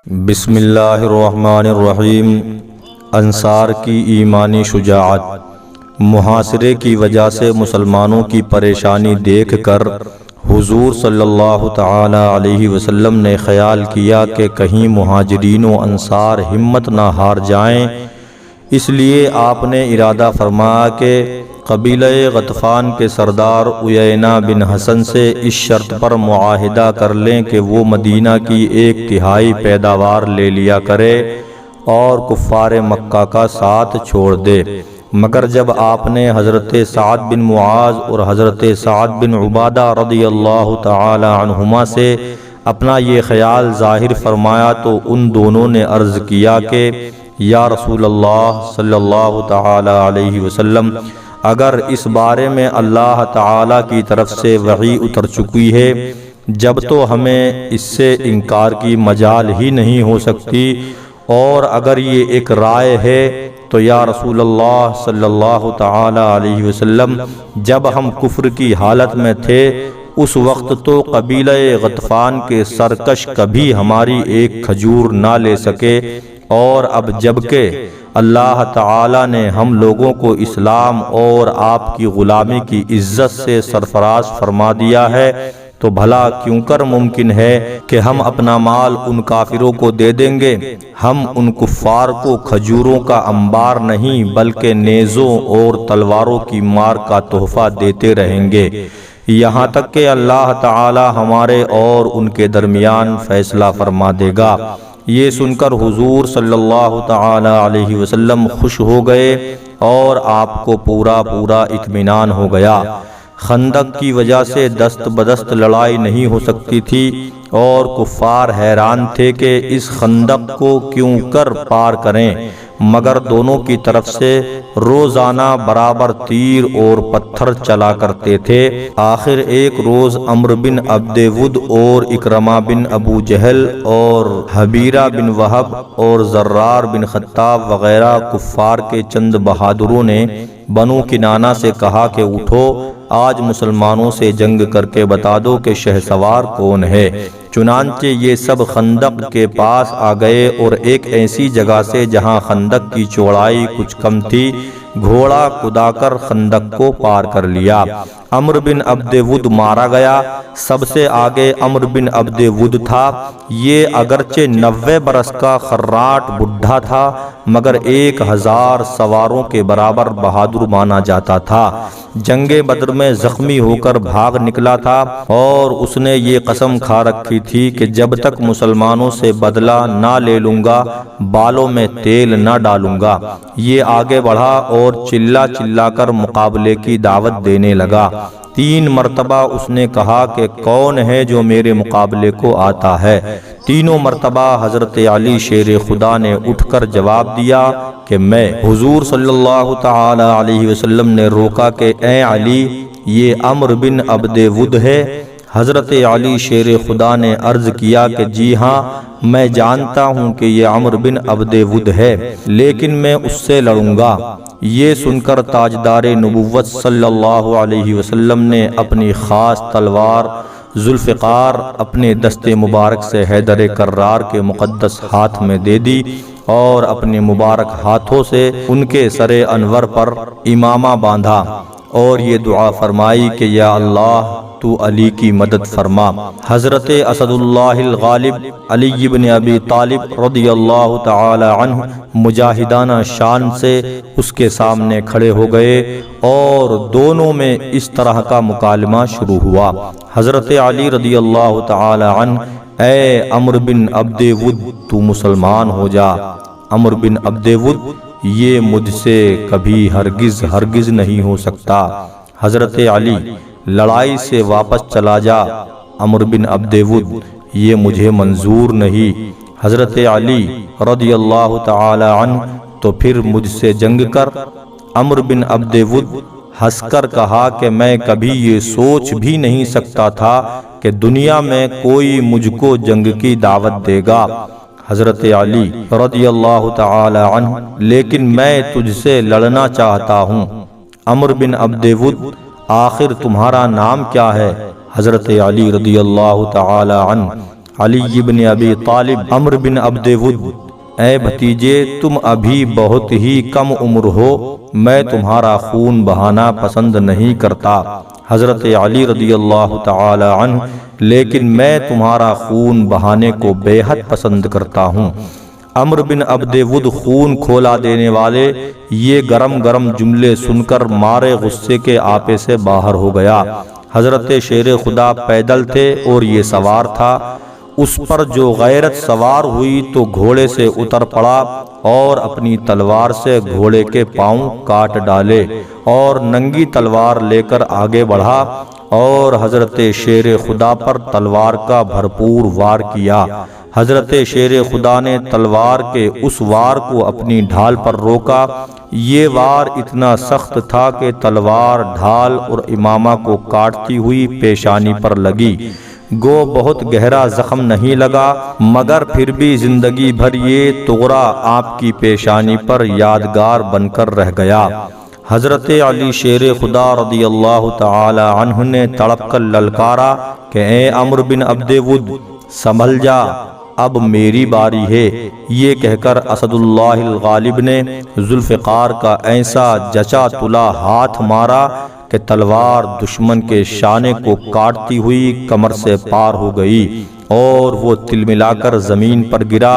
بسم اللہ الرحمن الرحیم۔ انصار کی ایمانی شجاعت۔ محاصرے کی وجہ سے مسلمانوں کی پریشانی دیکھ کر حضور صلی اللہ تعالی علیہ وسلم نے خیال کیا کہ کہیں مہاجرین و انصار ہمت نہ ہار جائیں، اس لیے آپ نے ارادہ فرمایا کہ قبیلہ غطفان کے سردار عیینہ بن حسن سے اس شرط پر معاہدہ کر لیں کہ وہ مدینہ کی 1/3 پیداوار لے لیا کرے اور کفار مکہ کا ساتھ چھوڑ دے۔ مگر جب آپ نے حضرت سعد بن معاذ اور حضرت سعد بن عبادہ رضی اللہ تعالی عنہما سے اپنا یہ خیال ظاہر فرمایا تو ان دونوں نے عرض کیا کہ یا رسول اللہ صلی اللہ تعالی علیہ وسلم، اگر اس بارے میں اللہ تعالی کی طرف سے وحی اتر چکی ہے جب تو ہمیں اس سے انکار کی مجال ہی نہیں ہو سکتی، اور اگر یہ ایک رائے ہے تو یا رسول اللہ صلی اللہ تعالی علیہ وسلم، جب ہم کفر کی حالت میں تھے اس وقت تو قبیلہ غطفان کے سرکش کبھی ہماری ایک کھجور نہ لے سکے، اور اب جبکہ اللہ تعالی نے ہم لوگوں کو اسلام اور آپ کی غلامی کی عزت سے سرفراز فرما دیا ہے تو بھلا کیوں کر ممکن ہے کہ ہم اپنا مال ان کافروں کو دے دیں گے؟ ہم ان کفار کو کھجوروں کا انبار نہیں بلکہ نیزوں اور تلواروں کی مار کا تحفہ دیتے رہیں گے، یہاں تک کہ اللہ تعالی ہمارے اور ان کے درمیان فیصلہ فرما دے گا۔ یہ سن کر حضور صلی اللہ تعالی علیہ وسلم خوش ہو گئے اور آپ کو پورا اطمینان ہو گیا۔ خندق کی وجہ سے دست بدست لڑائی نہیں ہو سکتی تھی اور کفار حیران تھے کہ اس خندق کو کیوں کر پار کریں، مگر دونوں کی طرف سے روزانہ برابر تیر اور پتھر چلا کرتے تھے۔ آخر ایک روز عمرو بن عبد ود اور اکرمہ بن ابو جہل اور حبیرہ بن وہب اور زرار بن خطاب وغیرہ کفار کے چند بہادروں نے بنو کنانہ سے کہا کہ اٹھو، آج مسلمانوں سے جنگ کر کے بتا دو کہ شہسوار کون ہے۔ چنانچہ یہ سب خندق کے پاس آ گئے اور ایک ایسی جگہ سے جہاں خندق کی چوڑائی کچھ کم تھی گھوڑا کدا کر خندق کو پار کر لیا۔ عمرو بن عبد ود مارا گیا۔ سب سے آگے عمرو بن عبد ود تھا۔ یہ اگرچہ 90 برس کا خراٹ بڈھا تھا مگر 1000 سواروں کے برابر بہادر مانا جاتا تھا۔ جنگ بدر میں زخمی ہو کر بھاگ نکلا تھا اور اس نے یہ قسم کھا رکھی تھی کہ جب تک مسلمانوں سے بدلہ نہ لے لوں گا بالوں میں تیل نہ ڈالوں گا۔ یہ آگے بڑھا اور چلا کر مقابلے کی دعوت دینے لگا۔ 3 مرتبہ اس نے کہا کہ کون ہے جو میرے مقابلے کو آتا ہے؟ تینوں مرتبہ حضرت علی شیر خدا نے اٹھ کر جواب دیا کہ میں۔ حضور صلی اللہ تعالی علیہ وسلم نے روکا کہ اے علی، یہ عمرو بن عبد ود ہے؟ حضرت علی شیر خدا نے عرض کیا کہ جی ہاں، میں جانتا ہوں کہ یہ عمرو بن عبد ود ہے، لیکن میں اس سے لڑوں گا۔ یہ سن کر تاجدار نبوت صلی اللہ علیہ وسلم نے اپنی خاص تلوار ذوالفقار اپنے دست مبارک سے حیدر کرار کے مقدس ہاتھ میں دے دی اور اپنے مبارک ہاتھوں سے ان کے سر انور پر امامہ باندھا اور یہ دعا فرمائی کہ یا اللہ تو علی کی مدد فرما۔ حضرت اسد اللہ الغالب علی بن ابی طالب رضی اللہ تعالی عنہ مجاہدانہ شان سے اس کے سامنے کھڑے ہو گئے اور دونوں میں اس طرح کا مکالمہ شروع ہوا۔ حضرت علی رضی اللہ تعالی عنہ، اے عمرو بن عبد ود، تو مسلمان ہو جا۔ عمرو بن عبد ود، یہ مجھ سے کبھی ہرگز نہیں ہو سکتا۔ حضرت علی، لڑائی سے واپس چلا جا۔ عمرو بن عبد ود، یہ مجھے منظور نہیں۔ حضرت علی رضی اللہ تعالی عنہ، تو پھر مجھ سے جنگ کر۔ عمرو بن عبد ود ہنس کر کہا کہ میں کبھی یہ سوچ بھی نہیں سکتا تھا کہ دنیا میں کوئی مجھ کو جنگ کی دعوت دے گا۔ حضرت علی رضی اللہ تعالی عنہ، لیکن میں تجھ سے لڑنا چاہتا ہوں۔ عمرو بن عبد ود، آخر تمہارا نام کیا ہے؟ حضرت علی رضی اللہ تعالی عنہ علی بن ابی طالب عمرو بن عبد ود، اے بھتیجے تم ابھی بہت ہی کم عمر ہو، میں تمہارا خون بہانا پسند نہیں کرتا۔ حضرت علی رضی اللہ تعالی عنہ، لیکن میں تمہارا خون بہانے کو بے حد پسند کرتا ہوں۔ عمرو بن عبد ود خون کھولا دینے والے یہ گرم گرم جملے سن کر مارے غصے کے آپے سے باہر ہو گیا۔ حضرت شیر خدا پیدل تھے اور یہ سوار تھا۔ اس پر جو غیرت سوار ہوئی تو گھوڑے سے اتر پڑا اور اپنی تلوار سے گھوڑے کے پاؤں کاٹ ڈالے اور ننگی تلوار لے کر آگے بڑھا اور حضرت شیر خدا پر تلوار کا بھرپور وار کیا۔ حضرت شیر خدا نے تلوار کے اس وار کو اپنی ڈھال پر روکا۔ یہ وار اتنا سخت تھا کہ تلوار ڈھال اور امامہ کو کاٹتی ہوئی پیشانی پر لگی۔ گو بہت گہرا زخم نہیں لگا، مگر پھر بھی زندگی بھر یہ تغرا آپ کی پیشانی پر یادگار بن کر رہ گیا۔ حضرت علی شیر خدا رضی اللہ تعالی عنہ نے تڑپ کر للکارا کہ اے عمرو بن عبد ود، سنبھل جا، اب میری باری ہے۔ یہ کہہ کر اسد اللہ الغالب نے ذوالفقار کا ایسا جچا تلا ہاتھ مارا کہ تلوار دشمن کے شانے کو کاٹتی ہوئی کمر سے پار ہو گئی اور وہ تلملا کر زمین پر گرا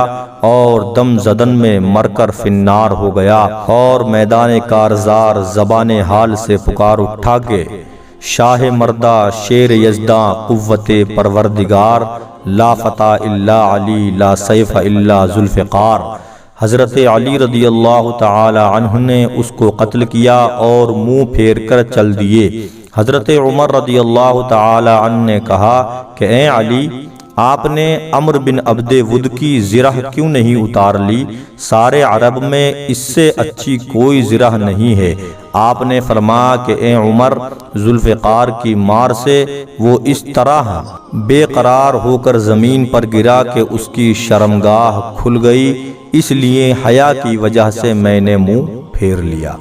اور دم زدن میں مر کر فنار ہو گیا اور میدان کارزار زبان حال سے پکار اٹھا کہ شاہ مردہ شیر یزداں قوت پروردگار، لا فتح الا علی لا سیف الا ذوالفقار۔ حضرت علی رضی اللہ تعالی عنہ نے اس کو قتل کیا اور منہ پھیر کر چل دیے۔ حضرت عمر رضی اللہ تعالی عنہ نے کہا کہ اے علی، آپ نے عمرو بن عبد ود کی زرہ کیوں نہیں اتار لی؟ سارے عرب میں اس سے اچھی کوئی زرہ نہیں ہے۔ آپ نے فرمایا کہ اے عمر، ذوالفقار کی مار سے وہ اس طرح بے قرار ہو کر زمین پر گرا کہ اس کی شرمگاہ کھل گئی، اس لیے حیا کی وجہ سے میں نے منہ پھیر لیا۔